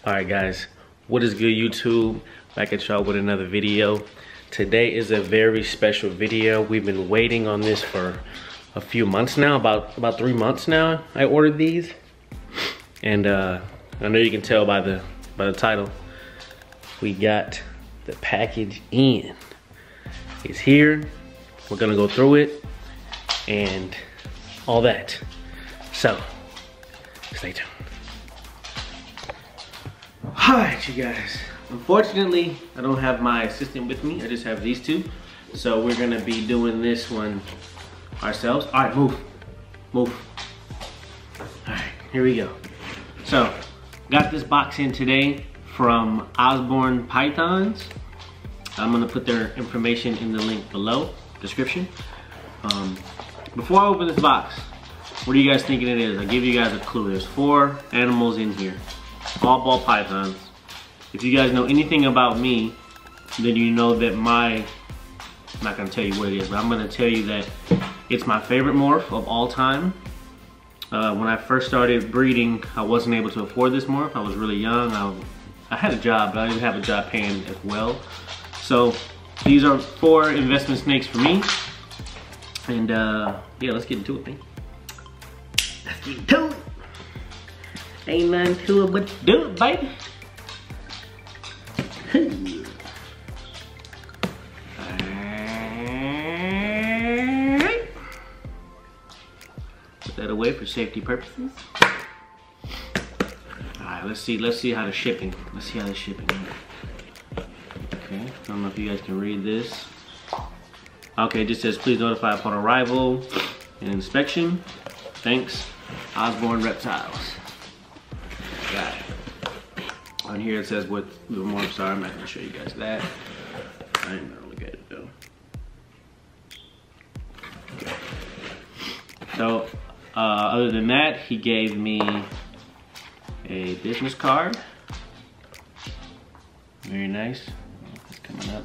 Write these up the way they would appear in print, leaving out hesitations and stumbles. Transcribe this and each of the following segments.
Alright guys, what is good YouTube? Back at y'all with another video. Today is a very special video. We've been waiting on this for a few months now, about 3 months now. I ordered these. And I know you can tell by the title. We got the package in. It's here. We're gonna go through it and all that. So, stay tuned. Alright you guys, unfortunately I don't have my assistant with me, I just have these two. So we're gonna be doing this one ourselves. Alright, move. Alright, here we go. So, got this box in today from Osborne Pythons. I'm gonna put their information in the link below, description. Before I open this box, what are you guys thinking it is? I'll give you guys a clue. There's 4 animals in here. All ball pythons. If you guys know anything about me, then you know that I'm not gonna tell you what it is, but I'm gonna tell you that it's my favorite morph of all time. When I first started breeding, I wasn't able to afford this morph. I was really young. I had a job, but I didn't have a job paying as well. So these are 4 investment snakes for me. And yeah, let's get into it, man. Let's get into it. Ain't nothing to it but to do it, baby. Alright. Put that away for safety purposes. Alright, let's see how the shipping. Let's see how the shipping is. Okay, I don't know if you guys can read this. Okay, it just says please notify upon arrival and inspection. Thanks, Osborne Reptiles. Got it. On here it says what the morphs are. I'm not gonna show you guys that. I ain't gonna look at it though. Okay. So, other than that, he gave me a business card. Very nice. It's coming up.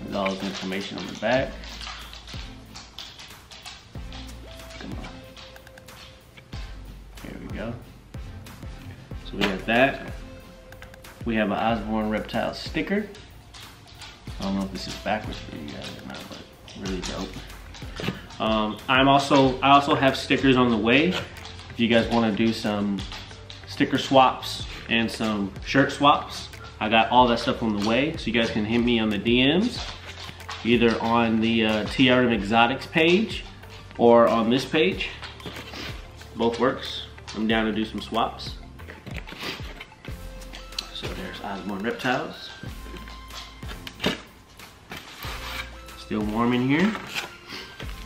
There's all this information on the back. Go. So we have that. We have an Osborne Reptile sticker. I don't know if this is backwards for you guys or not, but really dope. I also have stickers on the way. If you guys want to do some sticker swaps and some shirt swaps, I got all that stuff on the way. So you guys can hit me on the DMs, either on the TRM Exotics page or on this page. Both works. I'm down to do some swaps. So there's Osborne Reptiles. Still warm in here.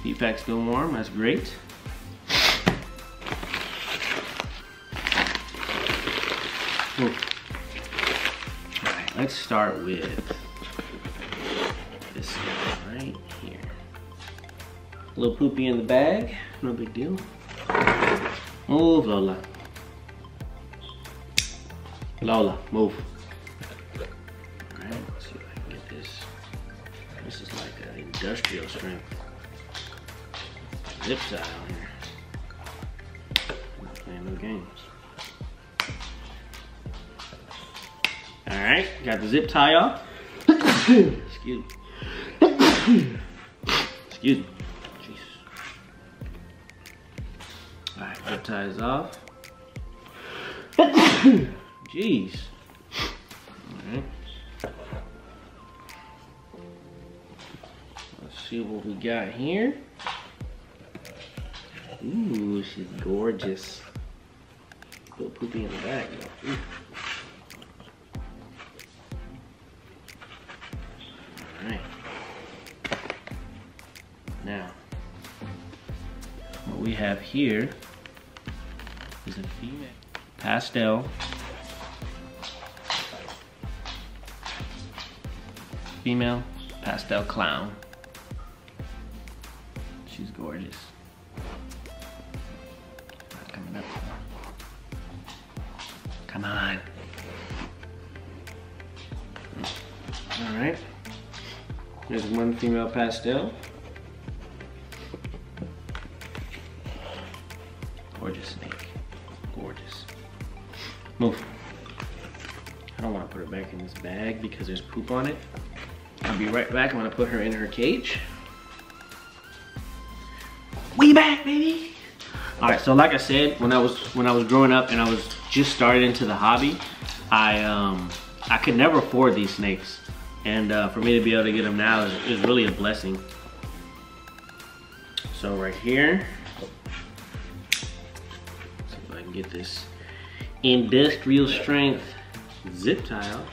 Heat pack still warm, that's great. Alright, let's start with this guy right here. A little poopy in the bag, no big deal. Move, Lola. Lola, move. Alright, let's see if I can get this. This is like an industrial strength zip tie on here. I'm not playing no games. Alright, got the zip tie off. Excuse me. Excuse me. Alright, zip tie is off. Jeez. Alright. Let's see what we got here. Ooh, she's gorgeous. A little poopy in the back, though. Alright. Now, what we have here is a female pastel clown. She's gorgeous. Not coming up. Come on. All right. There's one female pastel. Gorgeous snake. Gorgeous. Move. I don't want to put her back in this bag because there's poop on it. I'll be right back. I'm gonna put her in her cage. We back, baby. All right, so like I said, when I was growing up and I was just started into the hobby, I could never afford these snakes, and for me to be able to get them now is really a blessing. So right here, see if I can get this industrial strength zip tie off.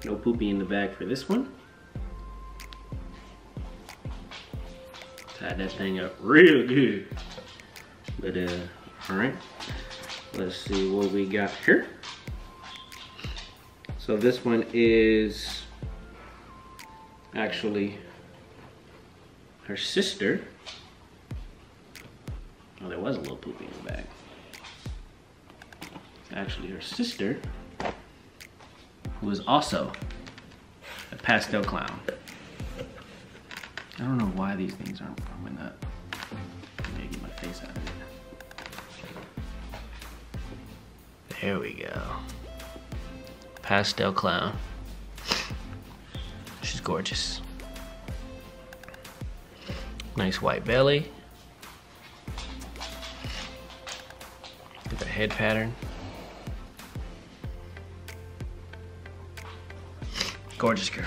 No poopy in the bag for this one. Tied that thing up real good. But all right, let's see what we got here. So this one is actually her sister. Oh, there was a little poopy in the bag. It's actually her sister, who is also a pastel clown. I don't know why these things aren't coming up. Let me get my face out of it. There we go. Pastel clown. She's gorgeous. Nice white belly. Look at the head pattern. Gorgeous girl.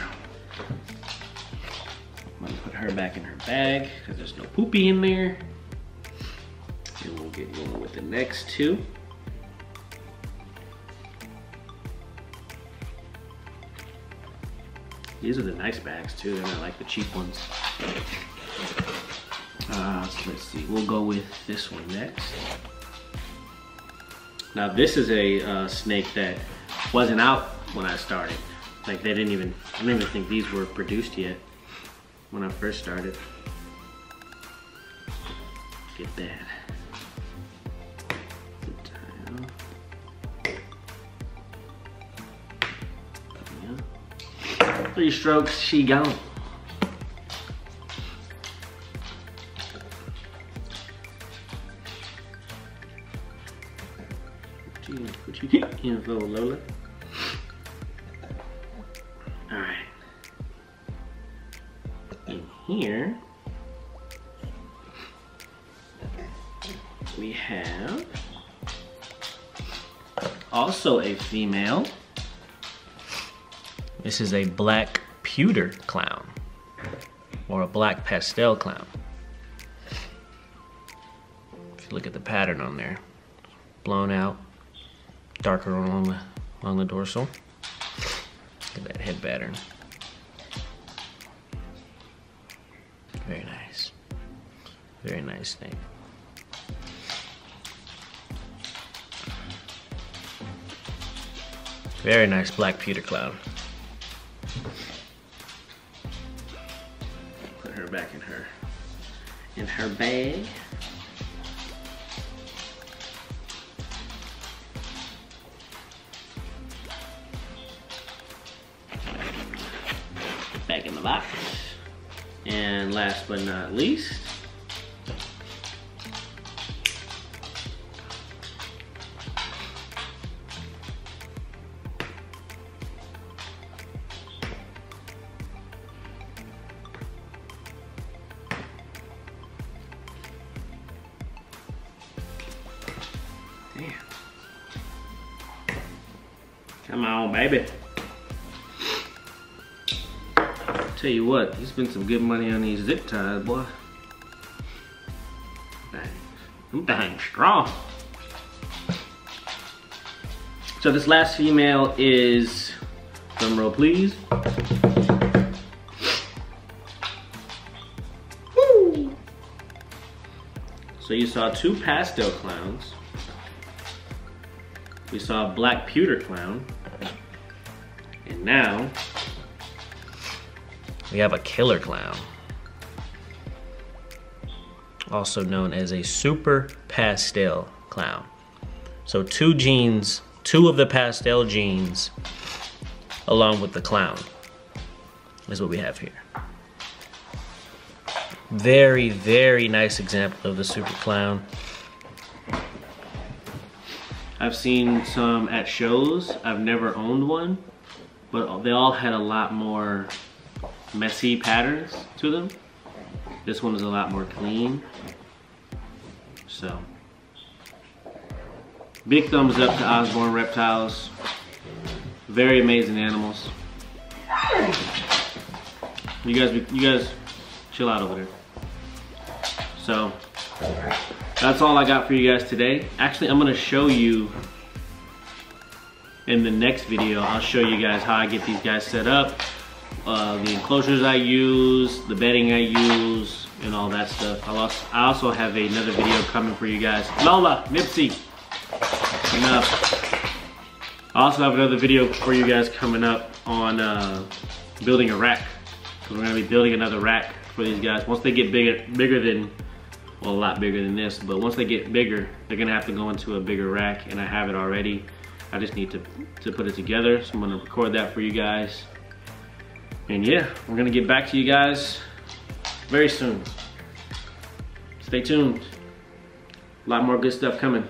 I'm gonna put her back in her bag because there's no poopy in there. And we'll get going with the next two. These are the nice bags too. They're not like the cheap ones. So let's see. We'll go with this one next. Now this is a snake that wasn't out when I started. Like I don't even think these were produced yet when I first started. Get that. Yeah. 3 strokes, she gone. What you get info, Lola? All right. In here, we have also a female. This is a black pewter clown, or a black pastel clown. If you look at the pattern on there, blown out, darker along the dorsal. Look at that head pattern. Very nice. Very nice snake. Very nice black pewter clown. Put her back in her bag. Back in the box. And last but not least, damn. Come on, baby. Tell you what, you spent some good money on these zip ties, boy. Them things strong. So this last female is, drum roll please. Woo! So you saw 2 pastel clowns. We saw a black pewter clown. And now, we have a killer clown. also known as a super pastel clown. So two genes, two of the pastel genes, along with the clown, is what we have here. Very, very nice example of the super clown. I've seen some at shows. I've never owned one, but they all had a lot more messy patterns to them. This one is a lot more clean. So, big thumbs up to Osborn Reptiles. Very amazing animals. You guys chill out over there. So, that's all I got for you guys today. Actually, I'm gonna show you in the next video. I'll show you guys how I get these guys set up, the enclosures I use, the bedding I use, and all that stuff. I also have another video coming for you guys. Lola, Nipsey, enough. I also have another video for you guys coming up on building a rack. We're gonna be building another rack for these guys. Once they get bigger than, well, a lot bigger than this, but once they get bigger, they're gonna have to go into a bigger rack, and I have it already. I just need to put it together, so I'm gonna record that for you guys. And yeah, we're gonna get back to you guys very soon. Stay tuned. A lot more good stuff coming.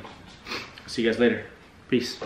See you guys later. Peace.